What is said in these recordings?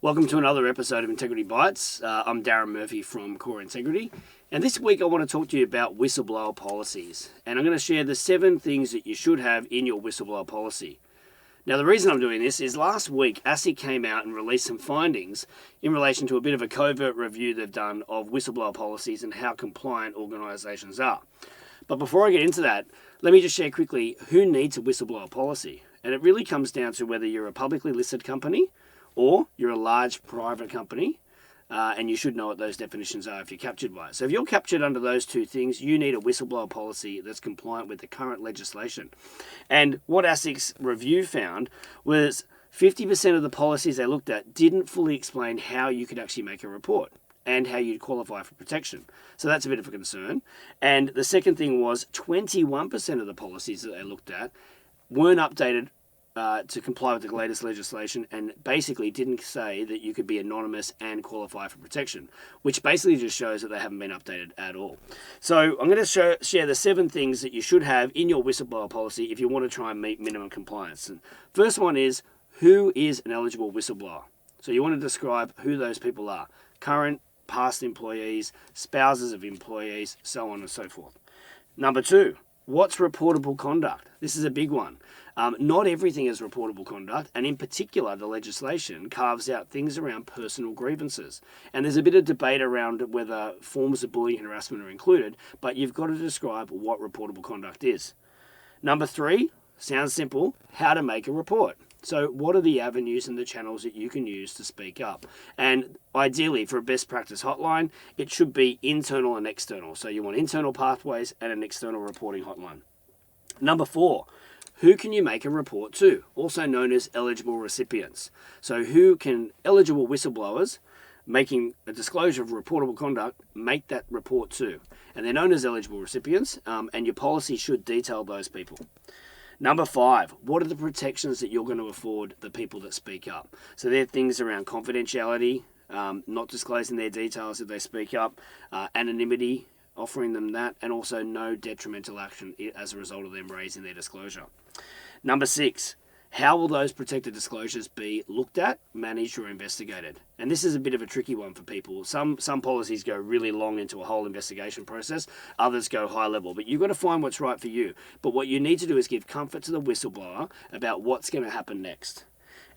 Welcome to another episode of Integrity Bites. I'm Darren Murphy from Core Integrity, and this week I want to talk to you about whistleblower policies. And I'm going to share the 7 things that you should have in your whistleblower policy. Now, the reason I'm doing this is last week ASIC came out and released some findings in relation to a bit of a covert review they've done of whistleblower policies and how compliant organisations are. But before I get into that, let me just share quickly who needs a whistleblower policy. And it really comes down to whether you're a publicly listed company or you're a large private company, and you should know what those definitions are if you're captured by it. So if you're captured under those 2 things, you need a whistleblower policy that's compliant with the current legislation. And what ASIC's review found was 50% of the policies they looked at didn't fully explain how you could actually make a report and how you'd qualify for protection. So that's a bit of a concern. And the second thing was 21% of the policies that they looked at weren't updated to comply with the latest legislation, and basically didn't say that you could be anonymous and qualify for protection, which basically just shows that they haven't been updated at all. So I'm going to share the 7 things that you should have in your whistleblower policy if you want to try and meet minimum compliance. And first one is, who is an eligible whistleblower? So you want to describe who those people are: current, past employees, spouses of employees, so on and so forth. Number 2, what's reportable conduct? This is a big one. Not everything is reportable conduct, and in particular, the legislation carves out things around personal grievances. And there's a bit of debate around whether forms of bullying and harassment are included, but you've got to describe what reportable conduct is. Number 3, sounds simple, how to make a report. So what are the avenues and the channels that you can use to speak up? And ideally, for a best practice hotline, it should be internal and external. So you want internal pathways and an external reporting hotline. Number 4, who can you make a report to? Also known as eligible recipients. So who can eligible whistleblowers making a disclosure of reportable conduct make that report to? And they're known as eligible recipients, and your policy should detail those people. Number 5, what are the protections that you're going to afford the people that speak up? So they're things around confidentiality, not disclosing their details if they speak up, anonymity, offering them that, and also no detrimental action as a result of them raising their disclosure. Number 6, how will those protected disclosures be looked at, managed, or investigated? And this is a bit of a tricky one for people. Some policies go really long into a whole investigation process, others go high level, but you've got to find what's right for you. But what you need to do is give comfort to the whistleblower about what's going to happen next.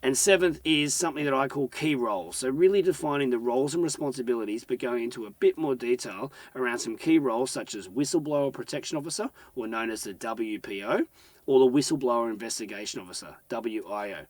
And 7th is something that I call key roles. So really defining the roles and responsibilities, but going into a bit more detail around some key roles such as Whistleblower Protection Officer, or known as the WPO, or the Whistleblower Investigation Officer, WIO.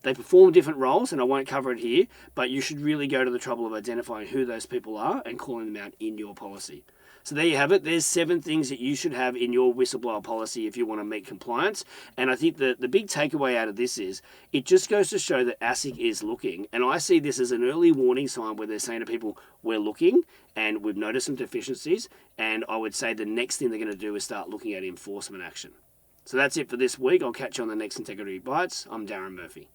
They perform different roles, and I won't cover it here, but you should really go to the trouble of identifying who those people are and calling them out in your policy. So there you have it. There's 7 things that you should have in your whistleblower policy if you want to meet compliance. And I think the big takeaway out of this is it just goes to show that ASIC is looking. And I see this as an early warning sign where they're saying to people, we're looking and we've noticed some deficiencies. And I would say the next thing they're going to do is start looking at enforcement action. So that's it for this week. I'll catch you on the next Integrity Bites. I'm Darren Murphy.